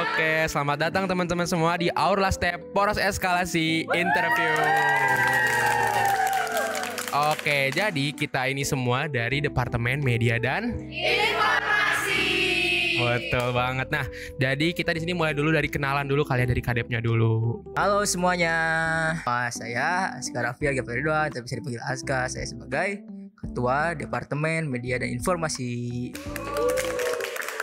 Oke, selamat datang teman-teman semua di Our Last Step Poros Eskalasi Interview. Oke, jadi kita ini semua dari Departemen Media dan Informasi. Betul banget. Nah, jadi kita di sini mulai dulu dari kenalan dulu kalian dari kadepnya dulu. Halo semuanya, saya Aska Raffi Agaperidoa, tapi bisa dipanggil Aska. Saya sebagai Ketua Departemen Media dan Informasi.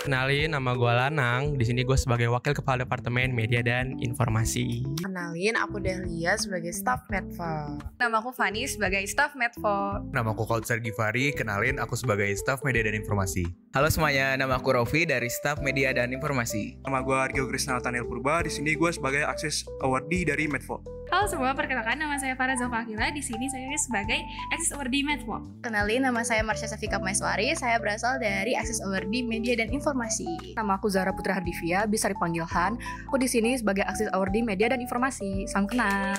Kenalin, nama gue Lanang. Di sini gue sebagai Wakil Kepala Departemen Media dan Informasi. Kenalin, aku Dahlia sebagai staf Medfo. Nama aku Fani sebagai staf Medfo. Nama aku Kautsar Givari, kenalin aku sebagai staf media dan informasi. Halo semuanya, nama aku Rofi dari staf media dan informasi. Nama gue Argyo Krisna Nathaniel Purba. Di sini gue sebagai Akses Awardee dari Medfo. Halo semua, perkenalkan nama saya Farah Zofakila. Di sini saya sebagai Akses Awardee Medfo. Kenalin, nama saya Marsha Safika Maiswari. Saya berasal dari Akses Awardee Media dan Informasi. Nama aku Zara Putra Hardivia, bisa dipanggil Han. Aku di sini sebagai Akses Awardee Media dan Informasi. Salam kenal.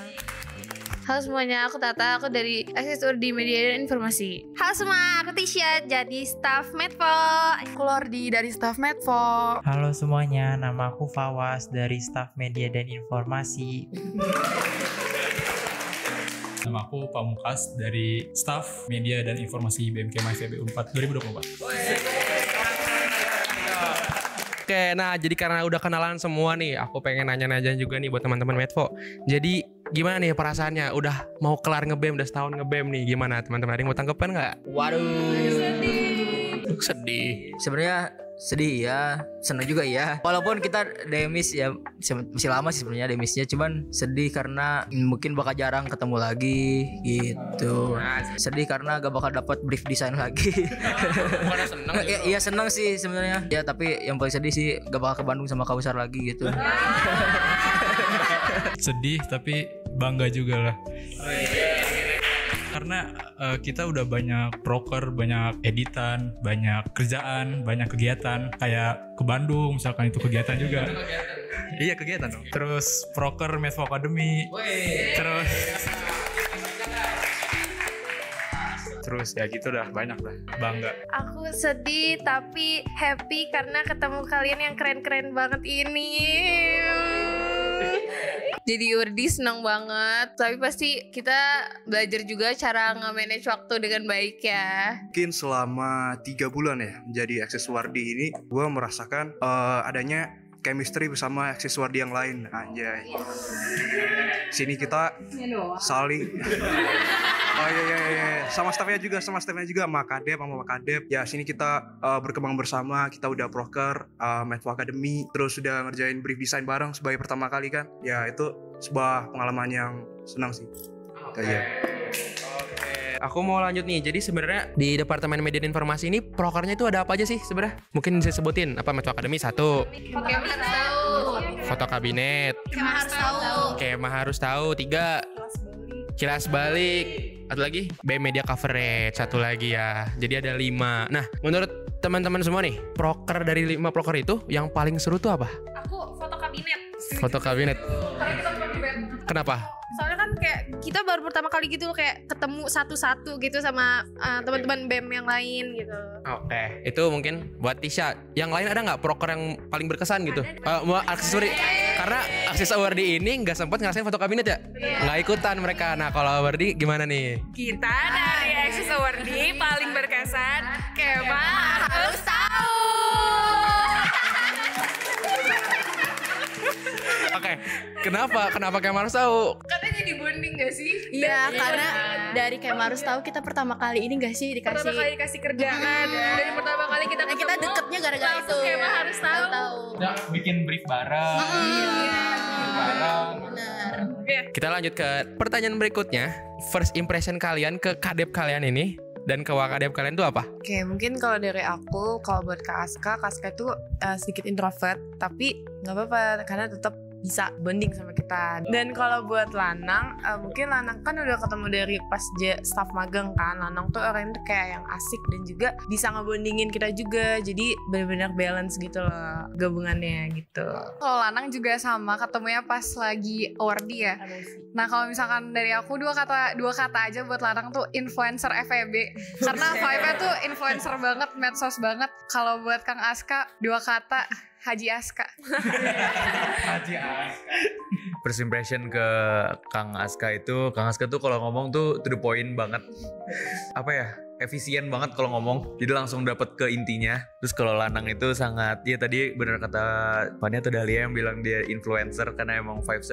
Halo semuanya, aku Tata, aku dari Akses Awardee Media dan Informasi. Halo semua, aku Tisha, jadi staf Medfo. Aku Lordi dari staf Medfo. Halo semuanya, nama aku Fawas dari staf Media dan Informasi. Nama aku Pamungkas dari staf Media dan Informasi BMK FEB Unpad 2024. Oke, nah jadi karena udah kenalan semua nih, aku pengen nanya-nanya juga nih buat teman-teman Medfo. Jadi gimana nih perasaannya? Udah mau kelar ngebem, udah setahun ngebem nih. Gimana teman-teman? Ada yang mau tanggapan nggak? Waduh, sedih. Sebenarnya sedih ya, senang juga ya. Walaupun kita demis ya masih lama sih sebenarnya demisnya, cuman sedih karena mungkin bakal jarang ketemu lagi gitu. Sedih karena gak bakal dapat brief design lagi. Bukan seneng gitu. Iya senang sih sebenarnya. Ya tapi yang paling sedih sih gak bakal ke Bandung sama Kausar lagi gitu. Sedih tapi bangga juga lah. Karena kita udah banyak proker, banyak editan, banyak kerjaan, banyak kegiatan. Kayak ke Bandung misalkan itu kegiatan juga. Iya kegiatan dong. Terus proker Medfo Academy. Terus ya gitu dah, banyak lah, bangga. Aku sedih tapi happy karena ketemu kalian yang keren-keren banget ini. Jadi Urdi seneng banget, tapi pasti kita belajar juga cara nge-manage waktu dengan baik ya. Mungkin selama 3 bulan ya menjadi Akses Awardee ini, gue merasakan adanya chemistry bersama Akses Awardee yang lain. Anjay. Sini kita saling oh iya sama staffnya juga sama Makadep. Ya sini kita berkembang bersama. Kita udah proker Medfo Academy, terus udah ngerjain brief design bareng sebagai pertama kali kan. Ya itu sebuah pengalaman yang senang sih. Aku mau lanjut nih. Jadi sebenarnya di Departemen Media dan Informasi ini prokernya itu ada apa aja sih sebenarnya? Mungkin bisa sebutin apa? Medfo Academy 1. Foto kabinet. Kemah harus tahu 3. Kilas balik. Satu lagi BM Media Coverage. 1 lagi ya. Jadi ada 5. Nah, menurut teman-teman semua nih, proker dari 5 proker itu yang paling seru tuh apa? Aku foto kabinet. Foto kabinet. Karena kita bukan band. Kenapa? Soalnya kan kayak kita baru pertama kali gitu loh, kayak ketemu satu-satu gitu sama teman-teman BEM yang lain gitu. Oke, itu mungkin buat Tisha. Yang lain ada nggak proker yang paling berkesan gitu? Mau aksesori? Karena Akses Awardee ini nggak sempat ngerasain foto kabinet ya? Nggak ikutan mereka. Nah kalau Awardee gimana nih? Kita dari Akses Awardee paling berkesan, Kemah harus tahu. Oke, kenapa kayak harus tahu? Karena jadi bonding gak sih? Iya, karena dari kayak harus tahu kita pertama kali ini gak sih dikasih. Pertama kali dikasih kerjaan. Dari pertama kali kita ketemu, kita deketnya gara-gara itu. Kemah harus tahu. Udah bikin brief bareng. Benar. Kita lanjut ke pertanyaan berikutnya. First impression kalian ke kadep kalian ini dan ke wakadep kalian itu apa? Oke, mungkin kalau dari aku, kalau buat Kak Aska itu sedikit introvert, tapi nggak apa-apa karena tetap bisa bonding sama kita. Dan kalau buat Lanang, mungkin Lanang kan udah ketemu dari pas staff magang kan. Lanang tuh orang tuh kayak yang asik dan juga bisa ngebondingin kita juga. Jadi benar-benar balance gitu loh gabungannya gitu. Kalau Lanang juga sama, ketemunya pas lagi awardee ya. Nah kalau misalkan dari aku dua kata aja buat Lanang tuh influencer FEB. Karena vibe-nya tuh influencer banget, medsos banget. Kalau buat Kang Aska, 2 kata, Haji Aska. Haji Aska. First impression ke Kang Aska tuh kalau ngomong tuh to the point banget. Apa ya? Efisien banget kalau ngomong, jadi langsung dapat ke intinya. Terus kalau Lanang itu sangat, ya tadi benar kata Fania atau Dahlia yang bilang dia influencer, karena emang vibes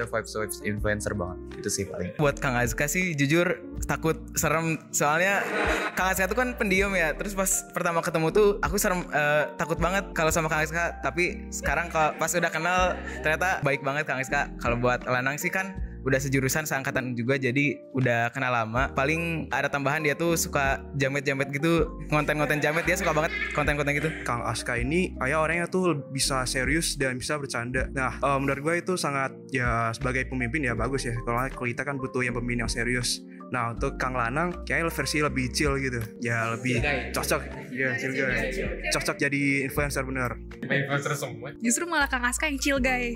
influencer banget. Itu sih paling. Buat Kang Aska sih jujur takut, serem, soalnya Kang Aska tuh kan pendiam ya. Terus pas pertama ketemu tuh aku serem, takut banget kalau sama Kang Aska. Tapi sekarang kalau pas udah kenal ternyata baik banget Kang Aska. Kalau buat Lanang sih kan udah sejurusan seangkatan juga, jadi udah kenal lama. Paling ada tambahan, dia tuh suka jamet-jamet gitu, konten-konten jamet, dia suka banget konten-konten gitu. Kang Aska ini kayak orangnya tuh bisa serius dan bisa bercanda. Nah menurut gue itu sangat, ya sebagai pemimpin ya bagus ya. Kalau kita kan butuh yang pemimpin yang serius. Nah untuk Kang Lanang kayaknya versi lebih chill gitu, ya lebih cocok, ya chill guy, cocok jadi influencer bener. Influencer semua. Justru malah Kang Aska yang chill guy.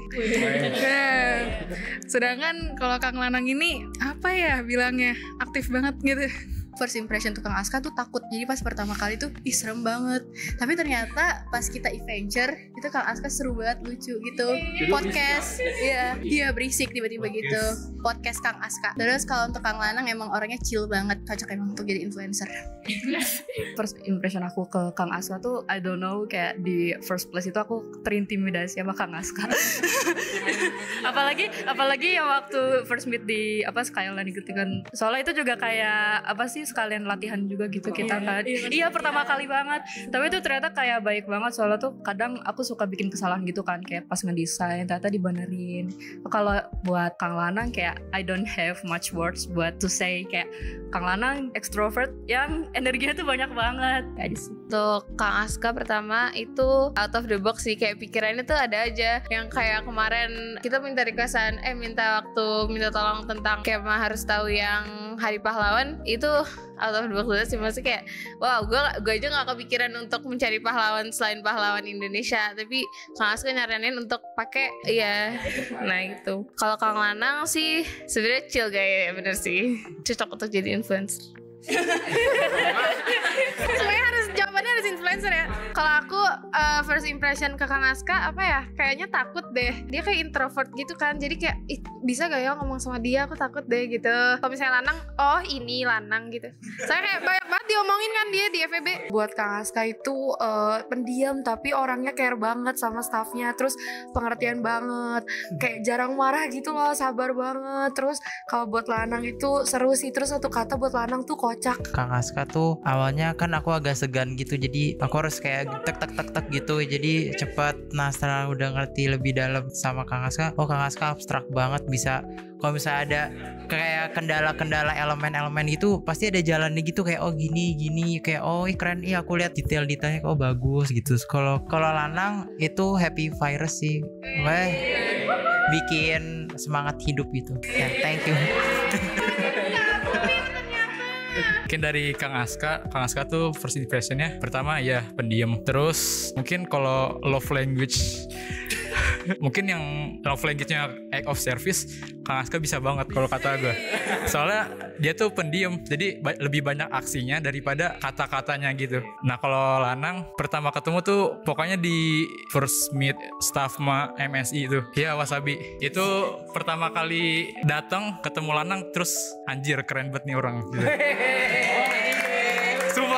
Sedangkan kalau Kang Lanang ini apa ya bilangnya, aktif banget gitu. First impression tuh Kang Aska tuh takut. Jadi pas pertama kali tuh serem banget. Tapi ternyata pas kita adventure itu Kang Aska seru banget, lucu gitu. Podcast, iya berisik tiba-tiba gitu. Podcast Kang Aska. Terus kalau untuk Kang Lanang emang orangnya chill banget, cocok emang untuk jadi influencer. First impression aku ke Kang Aska tuh I don't know, kayak di first place itu aku terintimidasi sama Kang Aska. apalagi yang waktu first meet di Skyline gitu kan. Soalnya itu juga kayak sekalian latihan juga gitu kita kan. Iya pertama kali banget. Tapi itu ternyata kayak baik banget, soalnya tuh kadang aku suka bikin kesalahan gitu kan, kayak pas ngedesain ternyata dibenerin. Kalau buat Kang Lanang kayak I don't have much words buat to say, kayak Kang Lanang extrovert yang energinya tuh banyak banget. Kayak di situ. Untuk Kang Aska pertama itu out of the box sih, kayak pikirannya tuh ada aja. Yang kayak kemarin kita minta requestan, minta tolong tentang Kema harus tahu yang Hari Pahlawan, itu out of the box banget sih. Maksudnya kayak wow, gue aja gak kepikiran untuk mencari pahlawan selain pahlawan Indonesia, tapi Kang Aska nyaranin untuk pakai nah gitu. Kalau Kang Lanang sih sebenarnya chill guy, bener sih, cocok untuk jadi influencer. Sebenarnya jawabannya harus influencer ya. Kalau aku first impression ke Kang Aska kayaknya takut deh. Dia kayak introvert gitu kan. Jadi kayak bisa gak ya ngomong sama dia, aku takut deh gitu. Kalau misalnya Lanang, oh ini Lanang gitu. Saya kayak banyak banget diomongin kan dia di FEB. Buat Kang Aska itu pendiam tapi orangnya care banget sama staffnya. Terus pengertian banget, kayak jarang marah gitu loh, sabar banget. Terus kalau buat Lanang itu seru sih. Terus satu kata buat Lanang tuh kocak. Kang Aska tuh awalnya kan aku agak segan gitu, jadi aku harus kayak tek gitu, jadi cepat. Nah setelah udah ngerti lebih dalam sama Kang Aska, Kang Aska abstrak banget, bisa kalau misalnya ada kayak kendala-kendala elemen-elemen gitu pasti ada jalannya gitu, kayak gini kayak keren, aku lihat detail-detailnya bagus gitu. Kalau Lanang itu happy virus sih, bikin semangat hidup gitu. Thank you. Mungkin dari Kang Aska tuh first impressionnya pertama ya pendiam. Terus mungkin kalau love language mungkin yang love language-nya act of service, Kang Aska bisa banget kalau kata gue. Soalnya dia tuh pendiam, jadi lebih banyak aksinya daripada kata-katanya gitu. Nah kalau Lanang pertama ketemu tuh pokoknya di first meet staff MSI itu, ya Wasabi. Itu pertama kali datang ketemu Lanang, terus anjir keren banget nih orang gitu.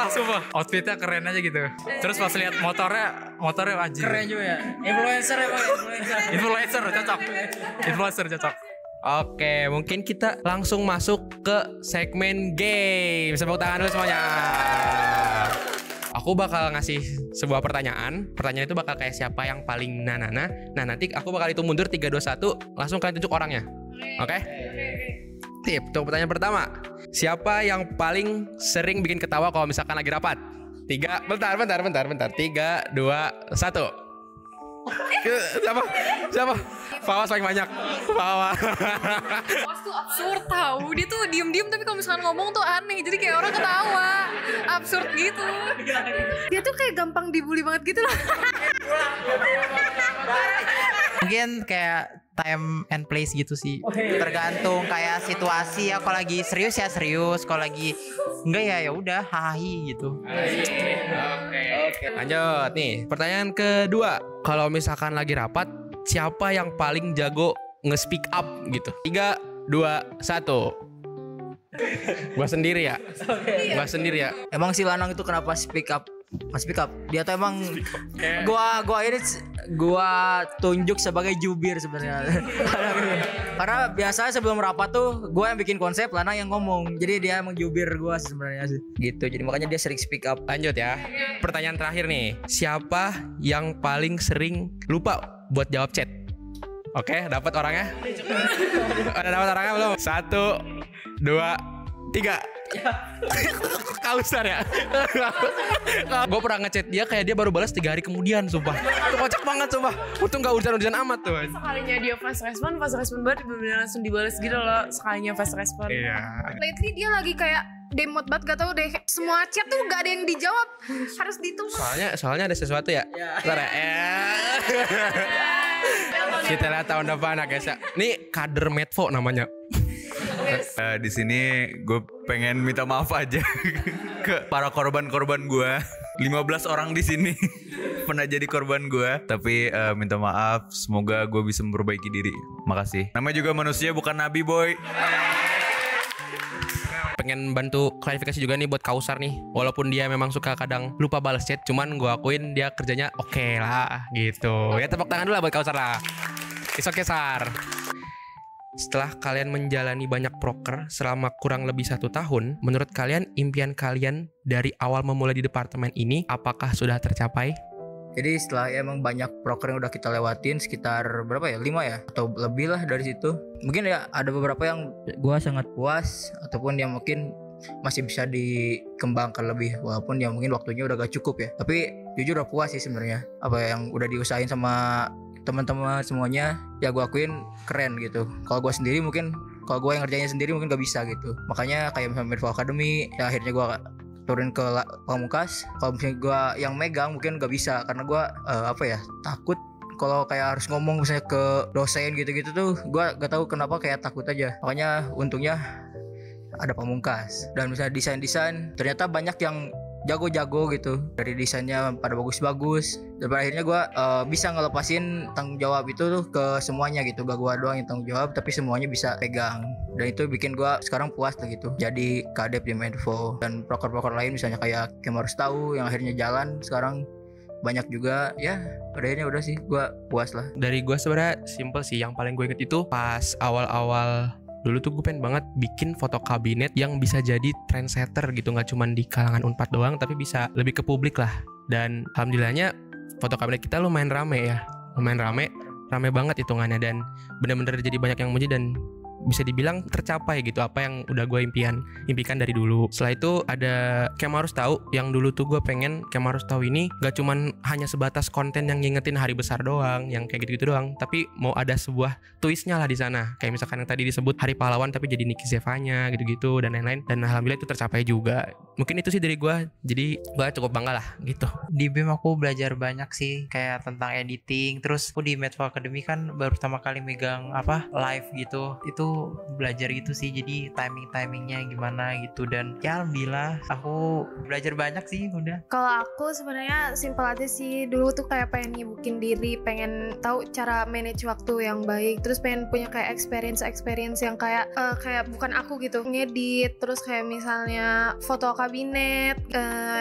Sumpah outfitnya keren aja gitu. Terus pas lihat motornya anjir Keren juga ya. Influencer cocok. Oke, mungkin kita langsung masuk ke segmen game. Tepuk tangan dulu semuanya. Aku bakal ngasih sebuah pertanyaan. Pertanyaan itu bakal kayak siapa yang paling nanana. Nah nanti aku bakal hitung mundur 3, 2, 1. Langsung kalian tunjuk orangnya. Oke? Tip, untuk pertanyaan pertama. Siapa yang paling sering bikin ketawa kalau misalkan lagi rapat? 3, bentar. 3, 2, 1. Siapa? Fawas paling banyak. Fawas. Fawas tuh absurd tahu. Dia tuh diem-diem tapi kalau misalkan ngomong tuh aneh. Jadi kayak orang ketawa. Absurd gitu. Dia tuh kayak gampang dibully banget gitu loh. Mungkin kayak time and place gitu sih. Tergantung kayak situasi ya. Kalau lagi serius ya serius, kalau lagi enggak ya udah hahaha gitu. Oke. Lanjut nih. Pertanyaan kedua. Kalau misalkan lagi rapat, siapa yang paling jago nge-speak up gitu? 3, 2, 1. Gua sendiri ya. Gua sendiri ya. Emang si Lanang itu kenapa speak up? Speak up. Dia tuh emang gua tunjuk sebagai jubir sebenarnya. Karena biasa sebelum rapat tuh gua yang bikin konsep, Lanang yang ngomong. Jadi dia emang jubir gua sebenarnya sih. Gitu. Jadi makanya dia sering speak up. Lanjut ya. Pertanyaan terakhir nih. Siapa yang paling sering lupa buat jawab chat? Oke, dapat orangnya? Ada dapat orangnya belum? 1, 2, 3. Kausar ya. Gue pernah ngechat dia kayak dia baru balas 3 hari kemudian, sumpah. Itu kocak banget, sumpah. Untung gak urusan amat tuh. Sekalinya dia fast respon banget bener-bener langsung dibalas gitu loh. Sekalinya fast respon. Iya. Lately dia lagi kayak demot banget, gak tau deh. Semua chat tuh gak ada yang dijawab. Harus ditunggu. Soalnya ada sesuatu ya. Bentar ya. Kita lihat tahun depan ya guys ya. Nih kader Medvo namanya. Di sini gue pengen minta maaf aja ke para korban-korban gue. 15 orang di sini pernah jadi korban gue. Tapi minta maaf. Semoga gue bisa memperbaiki diri. Makasih. Namanya juga manusia bukan nabi, boy. Pengen bantu klarifikasi juga nih buat Kausar nih. Walaupun dia memang suka kadang lupa balas chat, cuman gue akuin dia kerjanya oke lah gitu. Ya tepuk tangan dulu lah buat Kausar lah. It's okay, Sar. Setelah kalian menjalani banyak proker selama kurang lebih 1 tahun, menurut kalian impian kalian dari awal memulai di departemen ini apakah sudah tercapai? Jadi setelah ya emang banyak proker yang udah kita lewatin, sekitar berapa ya? 5 ya? Atau lebih lah dari situ. Mungkin ya ada beberapa yang gua sangat puas, ataupun yang mungkin masih bisa dikembangkan lebih, walaupun ya mungkin waktunya udah gak cukup ya. Tapi jujur udah puas sih sebenarnya. Apa yang udah diusahain sama teman-teman semuanya ya gue akuin keren gitu. Kalau gue sendiri mungkin, kalau gue yang ngerjainnya sendiri mungkin gak bisa gitu. Makanya kayak misalnya Medvo Academy ya akhirnya gue turun ke Pamungkas. Kalau misalnya gue yang megang mungkin gak bisa karena gue takut kalau kayak harus ngomong misalnya ke dosen gitu-gitu tuh gue gak tahu kenapa kayak takut aja. Makanya untungnya ada Pamungkas. Dan misalnya desain-desain ternyata banyak yang jago-jago gitu, dari desainnya pada bagus-bagus. Dan pada akhirnya gue bisa ngelepasin tanggung jawab itu tuh ke semuanya gitu. Gak gue doang yang tanggung jawab, tapi semuanya bisa pegang. Dan itu bikin gue sekarang puas tuh gitu jadi kadep di Medvo. Dan proker-proker lain misalnya kayak Kamu Harus Tahu yang akhirnya jalan sekarang banyak juga. Ya pada akhirnya udah sih gue puas lah. Dari gue sebenarnya simple sih. Yang paling gue inget itu pas awal-awal dulu tuh gue pengen banget bikin foto kabinet yang bisa jadi trendsetter gitu. Gak cuma di kalangan Unpad doang, tapi bisa lebih ke publik lah. Dan alhamdulillahnya foto kabinet kita lumayan rame ya. Lumayan rame banget hitungannya. Dan bener-bener jadi banyak yang muji dan bisa dibilang tercapai gitu apa yang udah gue impikan dari dulu. Setelah itu ada Kamu Harus Tahu, yang dulu tuh gue pengen Kamu Harus Tahu ini gak cuman hanya sebatas konten yang ngingetin hari besar doang, yang kayak gitu-gitu doang, tapi mau ada sebuah twistnya lah di sana. Kayak misalkan yang tadi disebut Hari Pahlawan tapi jadi Niki Zevanya gitu-gitu dan lain-lain. Dan alhamdulillah itu tercapai juga. Mungkin itu sih dari gue. Jadi gue cukup bangga lah gitu. Di BEM aku belajar banyak sih kayak tentang editing. Terus aku di Medvo Academy kan baru pertama kali megang live gitu. Itu belajar gitu sih, jadi timingnya gimana gitu. Dan ya alhamdulillah aku belajar banyak sih udah. Kalau aku sebenarnya simpel aja sih. Dulu tuh kayak pengen nyibukin diri, pengen tahu cara manage waktu yang baik, terus pengen punya kayak experience yang kayak bukan aku gitu, ngedit, terus kayak misalnya foto kabinet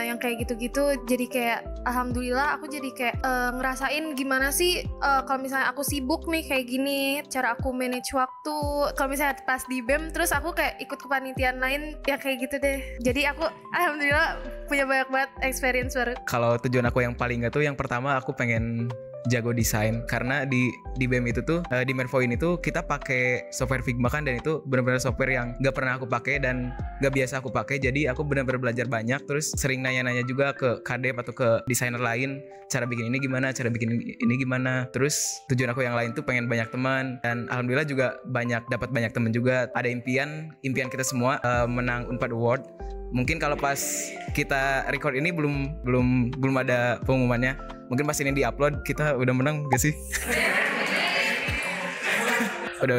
yang kayak gitu-gitu. Jadi kayak alhamdulillah aku jadi kayak ngerasain gimana sih kalau misalnya aku sibuk nih kayak gini, cara aku manage waktu. Kalau misalnya pas di BEM terus aku kayak ikut kepanitiaan lain ya kayak gitu deh. Jadi aku alhamdulillah punya banyak banget experience baru. Kalau tujuan aku yang paling gak tuh, yang pertama aku pengen jago desain, karena di BEM itu tuh di Medfo ini tuh kita pakai software Figma kan, dan itu benar-benar software yang gak pernah aku pakai dan gak biasa aku pakai. Jadi aku benar-benar belajar banyak, terus sering nanya-nanya juga ke kadep atau ke desainer lain, cara bikin ini gimana, cara bikin ini gimana. Terus tujuan aku yang lain tuh pengen banyak teman, dan alhamdulillah juga dapat banyak teman juga. Ada impian kita semua menang Unpad Award. Mungkin kalau pas kita record ini belum ada pengumumannya. Mungkin pas ini diupload kita udah menang gak sih? Udah.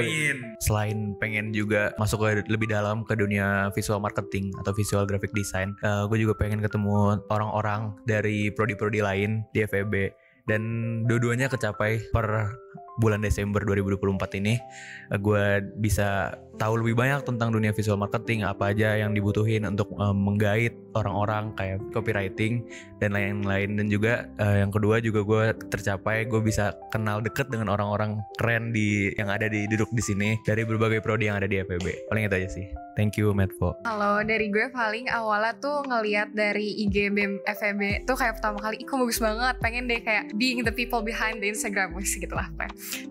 Selain pengen juga masuk ke lebih dalam ke dunia visual marketing atau visual graphic design, gue juga pengen ketemu orang-orang dari prodi-prodi lain di FEB, dan dua-duanya kecapai per bulan Desember 2024 ini. Gue bisa tahu lebih banyak tentang dunia visual marketing, apa aja yang dibutuhin untuk menggait orang-orang kayak copywriting dan lain-lain. Dan juga yang kedua juga gue tercapai, gue bisa kenal deket dengan orang-orang keren yang ada duduk di sini dari berbagai prodi yang ada di FEB. Paling itu aja sih. Thank you Medfo. Kalau dari gue paling awalnya tuh ngelihat dari IG BEM FEB tuh kayak pertama kali, kok bagus banget, pengen deh kayak being the people behind the Instagram gitu lah.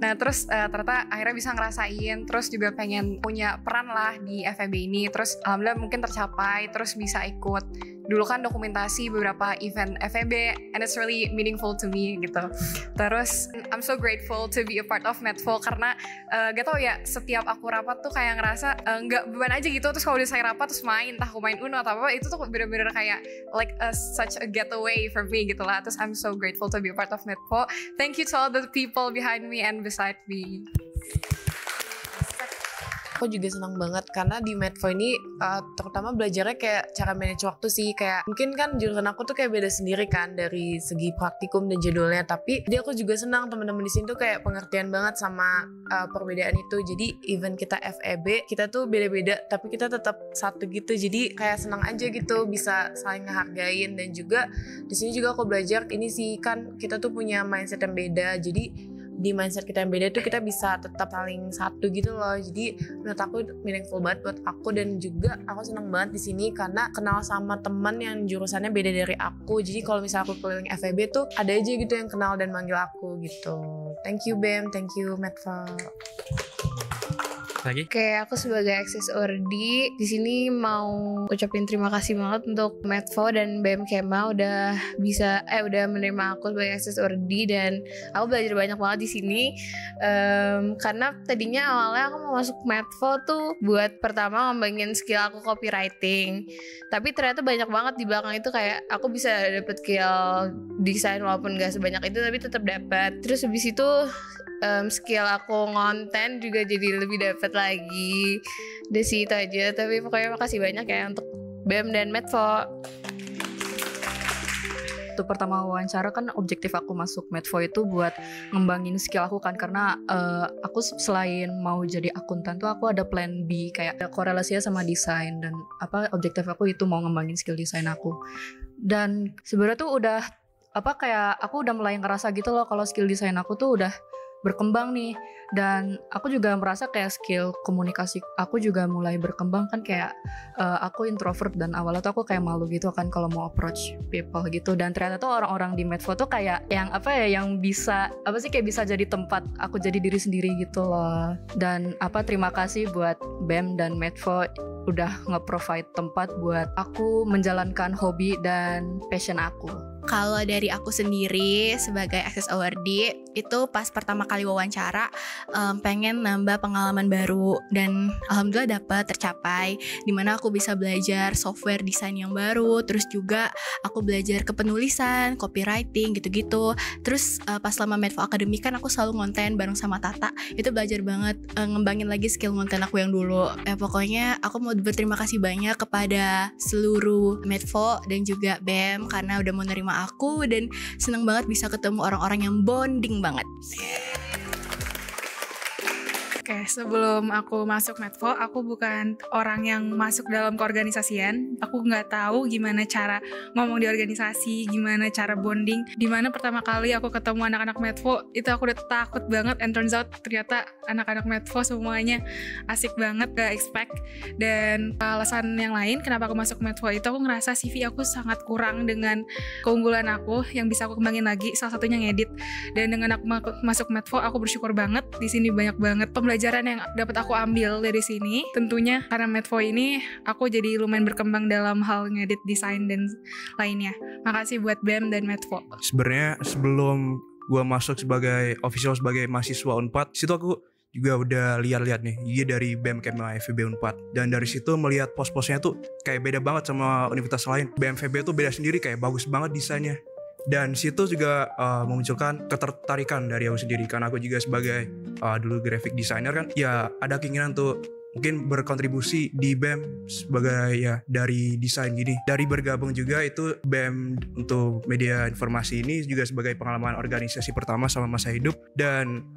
Nah terus ternyata akhirnya bisa ngerasain, terus juga pengen punya peran lah di FEB ini. Terus alhamdulillah mungkin tercapai, terus bisa ikut dulu kan dokumentasi beberapa event FEB, and it's really meaningful to me gitu. Terus I'm so grateful to be a part of Medfo, karena gak tau ya, setiap aku rapat tuh kayak ngerasa nggak beban aja gitu. Terus kalau udah saya rapat terus main, entah aku main Uno atau apa, itu tuh bener-bener kayak like such a getaway for me gitu lah. Terus I'm so grateful to be a part of Medfo. Thank you to all the people behind me and beside me. Aku juga senang banget karena di Medfo ini terutama belajarnya kayak cara manage waktu sih. Kayak mungkin kan jurusan aku tuh kayak beda sendiri kan dari segi praktikum dan jadwalnya, tapi dia aku juga senang teman-teman di sini tuh kayak pengertian banget sama perbedaan itu. Jadi even kita FEB, kita tuh beda-beda tapi kita tetap satu gitu. Jadi kayak senang aja gitu bisa saling ngehargain. Dan juga di sini juga aku belajar ini sih, kan kita tuh punya mindset yang beda. Jadi di mindset kita yang beda itu kita bisa tetap saling satu gitu loh. Jadi menurut aku meaningful banget buat aku, dan juga aku senang banget di sini karena kenal sama teman yang jurusannya beda dari aku. Jadi kalau misalnya aku keliling FEB tuh ada aja gitu yang kenal dan manggil aku gitu. Thank you BEM, thank you Medfo. Lagi? Oke, aku sebagai Access Ordi di sini mau ucapin terima kasih banget untuk Medfo dan BEM Kema udah menerima aku sebagai Access Ordi, dan aku belajar banyak banget di sini. Karena tadinya awalnya aku mau masuk Medfo tuh buat pertama ngembangin skill aku copywriting, tapi ternyata banyak banget di belakang itu kayak aku bisa dapet skill desain walaupun gak sebanyak itu, tapi tetap dapat. Terus habis itu skill aku ngonten juga jadi lebih dapat lagi. Dari situ aja, tapi pokoknya makasih banyak ya untuk BEM dan Medfo. Waktu pertama wawancara kan objektif aku masuk Medfo itu buat ngembangin skill aku kan, karena aku selain mau jadi akuntan tuh aku ada plan B, kayak ada korelasinya sama desain, dan objektif aku itu mau ngembangin skill desain aku. Dan sebenarnya tuh udah kayak aku udah mulai ngerasa gitu loh kalau skill desain aku tuh udah berkembang nih. Dan aku juga merasa kayak skill komunikasi aku juga mulai berkembang kan, kayak aku introvert dan awalnya tuh aku kayak malu gitu kan kalau mau approach people gitu. Dan ternyata tuh orang-orang di Medfo tuh kayak yang yang bisa kayak bisa jadi tempat aku jadi diri sendiri gitu loh. Dan terima kasih buat BEM dan Medfo udah nge-provide tempat buat aku menjalankan hobi dan passion aku. Kalau dari aku sendiri sebagai Access Awardee itu pas pertama kali wawancara pengen nambah pengalaman baru, dan alhamdulillah dapat tercapai, dimana aku bisa belajar software desain yang baru, terus juga aku belajar kepenulisan, copywriting gitu-gitu. Terus pas selama Medfo Academy kan aku selalu ngonten bareng sama Tata, itu belajar banget ngembangin lagi skill ngonten aku yang dulu. Pokoknya aku mau berterima kasih banyak kepada seluruh Medfo dan juga BEM karena udah mau nerima aku, dan seneng banget bisa ketemu orang-orang yang bonding banget. Oke, sebelum aku masuk Medfo, aku bukan orang yang masuk dalam keorganisasian. Aku nggak tahu gimana cara ngomong di organisasi, gimana cara bonding. Dimana pertama kali aku ketemu anak-anak Medfo, itu aku udah takut banget. And turns out ternyata anak-anak Medfo semuanya asik banget, gak expect. Dan alasan yang lain kenapa aku masuk Medfo itu, aku ngerasa CV aku sangat kurang dengan keunggulan aku yang bisa aku kembangin lagi. Salah satunya ngedit. Dan dengan aku masuk Medfo, aku bersyukur banget. Di sini banyak banget pembelajaran yang dapat aku ambil dari sini. Tentunya karena Medfo ini aku jadi lumayan berkembang dalam hal ngedit, desain dan lainnya. Makasih buat BEM dan Medfo. Sebenarnya sebelum gua masuk sebagai official sebagai mahasiswa Unpad, situ aku juga udah lihat-lihat nih IG dari BEM Kema FEB Unpad, dan dari situ melihat pos-posnya tuh kayak beda banget sama universitas lain. BEM FEB tuh beda sendiri, kayak bagus banget desainnya. Dan situ juga memunculkan ketertarikan dari aku sendiri, karena aku juga sebagai dulu graphic designer kan, ya ada keinginan tuh mungkin berkontribusi di BEM sebagai ya dari desain gini. Dari bergabung juga itu BEM untuk media informasi ini juga sebagai pengalaman organisasi pertama sama masa hidup. Dan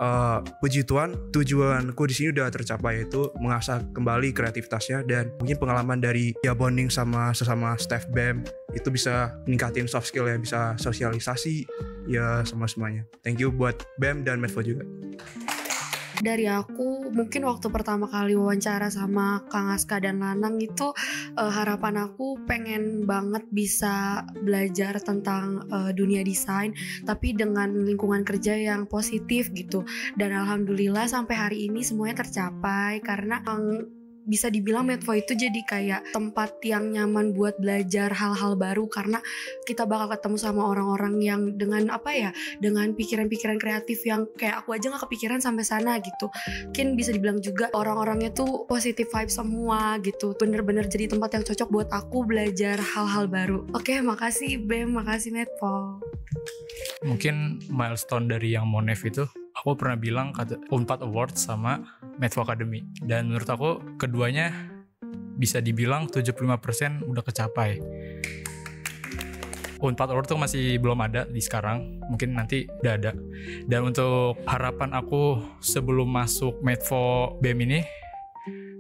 puji Tuhan, tujuanku di sini udah tercapai, yaitu mengasah kembali kreativitasnya, dan mungkin pengalaman dari ya bonding sama sesama staff BEM itu bisa meningkatin soft skill ya, bisa sosialisasi ya sama semuanya. Thank you buat BEM dan Medfo juga. Dari aku, mungkin waktu pertama kali wawancara sama Kang Aska dan Lanang itu harapan aku pengen banget bisa belajar tentang dunia desain, tapi dengan lingkungan kerja yang positif gitu. Dan alhamdulillah sampai hari ini semuanya tercapai, karena bisa dibilang Medfo itu jadi kayak tempat yang nyaman buat belajar hal-hal baru, karena kita bakal ketemu sama orang-orang yang dengan dengan pikiran-pikiran kreatif yang kayak aku aja gak kepikiran sampai sana gitu. Mungkin bisa dibilang juga orang-orangnya tuh positive vibe semua gitu, bener-bener jadi tempat yang cocok buat aku belajar hal-hal baru. Oke, makasih BEM, makasih Medfo. Mungkin milestone dari yang Monef itu, aku pernah bilang Unpad Awards sama Medfo Academy, dan menurut aku keduanya bisa dibilang 75% udah kecapai. Unpad Award tuh masih belum ada di sekarang, mungkin nanti udah ada. Dan untuk harapan aku sebelum masuk Medfo BEM ini,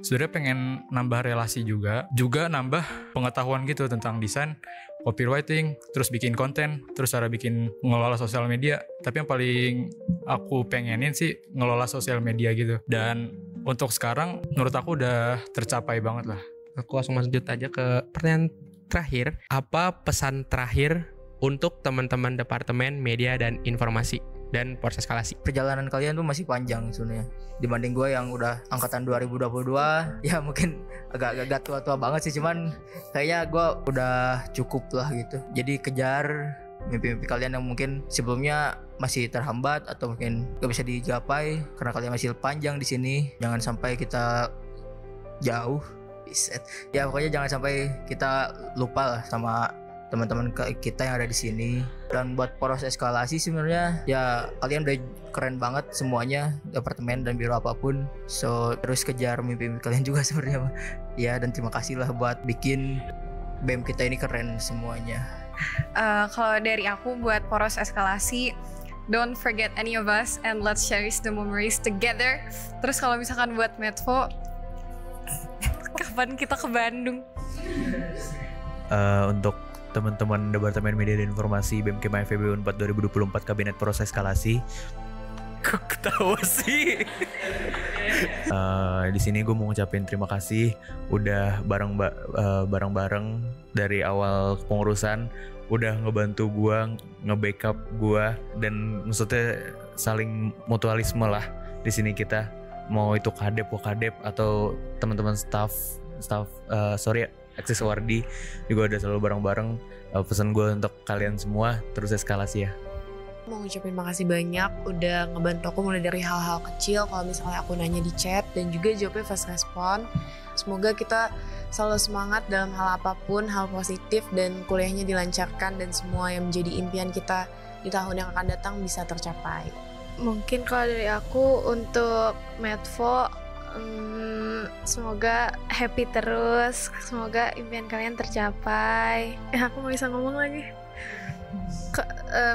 sebenarnya pengen nambah relasi juga nambah pengetahuan gitu tentang desain, copywriting, terus bikin konten, terus cara bikin ngelola sosial media. Tapi yang paling aku pengenin sih ngelola sosial media gitu. Dan untuk sekarang menurut aku udah tercapai banget lah. Aku langsung lanjut aja ke pertanyaan terakhir. Apa pesan terakhir untuk teman-teman Departemen Media dan Informasi dan proses eskalasi? Perjalanan kalian tuh masih panjang sebenarnya dibanding gue yang udah angkatan 2022. Ya mungkin agak tua-tua banget sih, cuman kayaknya gue udah cukup lah gitu. Jadi kejar mimpi-mimpi kalian yang mungkin sebelumnya masih terhambat atau mungkin gak bisa digapai karena kalian masih panjang di sini. Jangan sampai kita jauh, ya pokoknya jangan sampai kita lupa lah sama teman-teman kita yang ada di sini. Dan buat proses eskalasi sebenarnya ya kalian udah keren banget semuanya, departemen dan biro apapun. So terus kejar mimpi kalian juga sebenarnya ya, dan terima kasih lah buat bikin BEM kita ini keren semuanya. Kalau dari aku buat poros eskalasi, don't forget any of us and let's cherish the memories together. Terus kalau misalkan buat Medfo, kapan kita ke Bandung? Untuk teman-teman Departemen Media dan Informasi BEM Kema FEB Unpad 2024 Kabinet Proses Eskalasi. Kok ketawa sih? Di sini gue mau ngucapin terima kasih udah bareng-bareng dari awal pengurusan, udah ngebantu gue, nge-backup gue, dan maksudnya saling mutualisme lah. Di sini kita mau itu kadep atau teman-teman staff Akses Wardi juga udah selalu bareng-bareng. Pesan gue untuk kalian semua, terus eskalasi ya. Mau ngucapin makasih banyak udah ngebantu aku mulai dari hal-hal kecil. Kalau misalnya aku nanya di chat dan juga jawabnya fast respon. Semoga kita selalu semangat dalam hal apapun, hal positif, dan kuliahnya dilancarkan dan semua yang menjadi impian kita di tahun yang akan datang bisa tercapai. Mungkin kalau dari aku untuk Medfo, semoga happy terus, semoga impian kalian tercapai. Aku mau bisa ngomong lagi.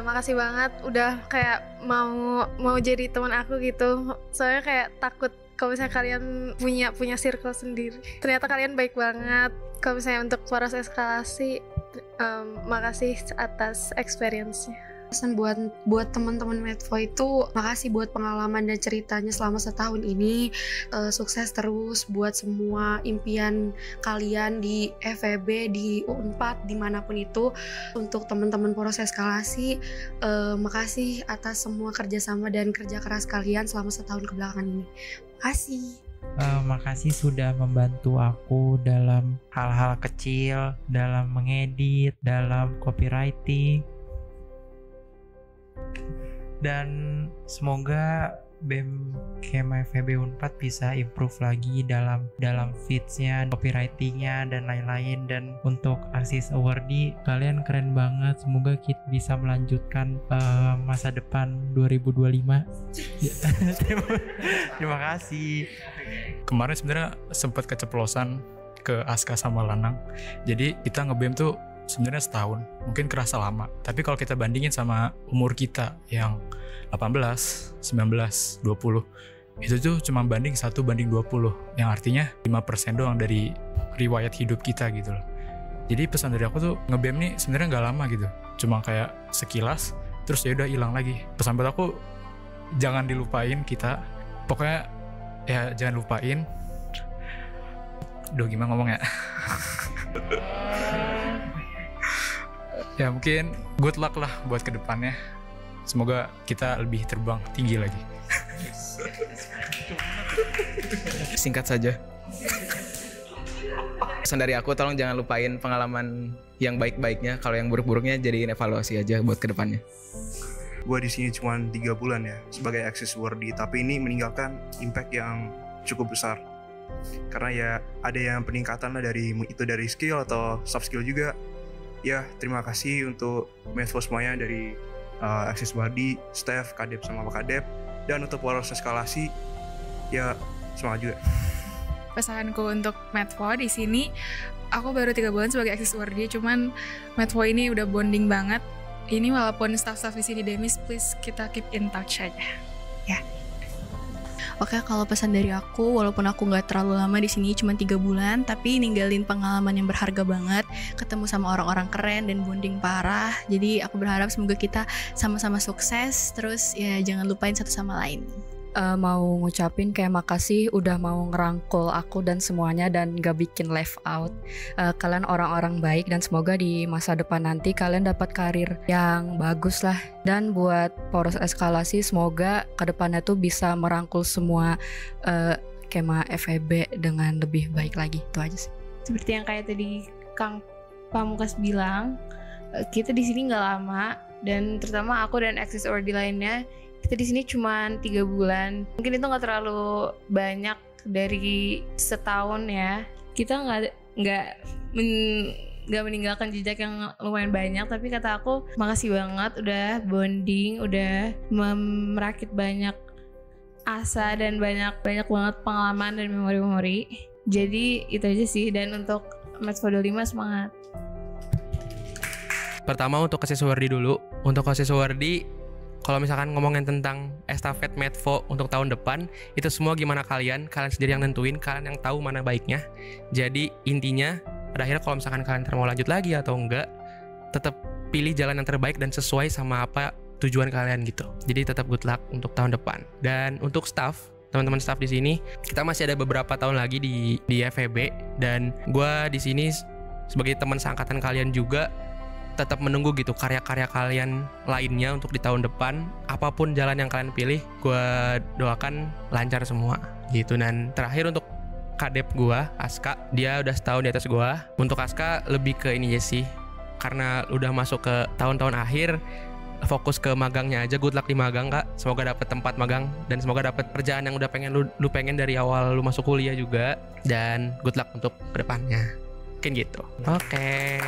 Makasih banget udah kayak mau jadi teman aku gitu. Soalnya kayak takut kalau misalnya kalian punya circle sendiri. Ternyata kalian baik banget. Kalau misalnya untuk poros eskalasi, makasih atas experience-nya. Pesan buat teman-teman Medfo itu, makasih buat pengalaman dan ceritanya selama setahun ini. Sukses terus buat semua impian kalian di FEB, di U4, dimanapun itu. Untuk teman-teman poros eskalasi, makasih atas semua kerjasama dan kerja keras kalian selama setahun kebelakangan ini. Makasih. Makasih sudah membantu aku dalam hal-hal kecil, dalam mengedit, dalam copywriting. Dan semoga BEM Kema FEB Unpad bisa improve lagi dalam feeds-nya, copywriting-nya dan lain-lain. Dan untuk Arsis Awardee, kalian keren banget. Semoga kita bisa melanjutkan masa depan 2025. Terima kasih. Kemarin sebenarnya sempat keceplosan ke Aska sama Lanang. Jadi kita nge-BEM tuh sebenarnya setahun, mungkin kerasa lama. Tapi kalau kita bandingin sama umur kita yang 18, 19, 20, itu tuh cuma banding 1:20, yang artinya 5% doang dari riwayat hidup kita gitu loh. Jadi pesan dari aku tuh, nge-BEM nih sebenarnya nggak lama gitu, cuma kayak sekilas, terus ya udah hilang lagi. Pesan buat aku, jangan dilupain kita, pokoknya ya jangan lupain. Duh, gimana ngomongnya? Ya mungkin good luck lah buat kedepannya. Semoga kita lebih terbang tinggi lagi. Singkat saja. Pesan dari aku, tolong jangan lupain pengalaman yang baik-baiknya. Kalau yang buruk-buruknya jadiin evaluasi aja buat kedepannya. Gue di sini cuma 3 bulan ya sebagai Access Awardee, tapi ini meninggalkan impact yang cukup besar. Karena ya ada yang peningkatan lah dari skill atau soft skill juga. Ya, terima kasih untuk Medfo semuanya dari Access Awardee, Steph, Kadep sama Pak Kadep. Dan untuk poros eskalasi, ya semangat juga. Pesanku untuk Medfo di sini, aku baru 3 bulan sebagai Access Awardee, cuman Medfo ini udah bonding banget. Ini walaupun staff-staff di sini demis, please kita keep in touch aja. Ya. Oke, kalau pesan dari aku, walaupun aku nggak terlalu lama di sini, cuma 3 bulan, tapi ninggalin pengalaman yang berharga banget, ketemu sama orang-orang keren dan bonding parah. Jadi aku berharap semoga kita sama-sama sukses, terus ya jangan lupain satu sama lain. Mau ngucapin kayak makasih udah mau ngerangkul aku dan semuanya dan gak bikin left out. Kalian orang-orang baik dan semoga di masa depan nanti kalian dapat karir yang bagus lah. Dan buat poros eskalasi, semoga kedepannya tuh bisa merangkul semua Kema FEB dengan lebih baik lagi. Itu aja sih. Seperti yang kayak tadi Kang Pamungkas bilang, kita di sini nggak lama, dan terutama aku dan Access Awardee lainnya, kita di sini cuma 3 bulan. Mungkin itu nggak terlalu banyak dari setahun ya. Kita nggak meninggalkan jejak yang lumayan banyak, tapi kata aku makasih banget udah bonding, udah merakit banyak asa dan banyak banget pengalaman dan memori-memori. Jadi itu aja sih. Dan untuk Medfo 25 semangat. Pertama untuk Access Awardee dulu. Untuk Access Awardee, kalau misalkan ngomongin tentang estafet Medfo untuk tahun depan, itu semua gimana kalian sendiri yang nentuin, kalian yang tahu mana baiknya. Jadi intinya pada akhirnya kalau misalkan kalian mau lanjut lagi atau enggak, tetap pilih jalan yang terbaik dan sesuai sama apa tujuan kalian gitu. Jadi tetap good luck untuk tahun depan. Dan untuk staff, teman-teman staff di sini, kita masih ada beberapa tahun lagi di FEB, dan gue di sini sebagai teman seangkatan kalian juga tetap menunggu gitu karya-karya kalian lainnya untuk di tahun depan. Apapun jalan yang kalian pilih, gue doakan lancar semua gitu. Dan terakhir untuk kadep gue, Aska, dia udah setahun di atas gue. Untuk Aska lebih ke ini ya sih, karena udah masuk ke tahun-tahun akhir, fokus ke magangnya aja. Good luck di magang kak, semoga dapet tempat magang dan semoga dapet kerjaan yang udah pengen lu pengen dari awal lu masuk kuliah juga. Dan good luck untuk kedepannya, mungkin gitu. Oke.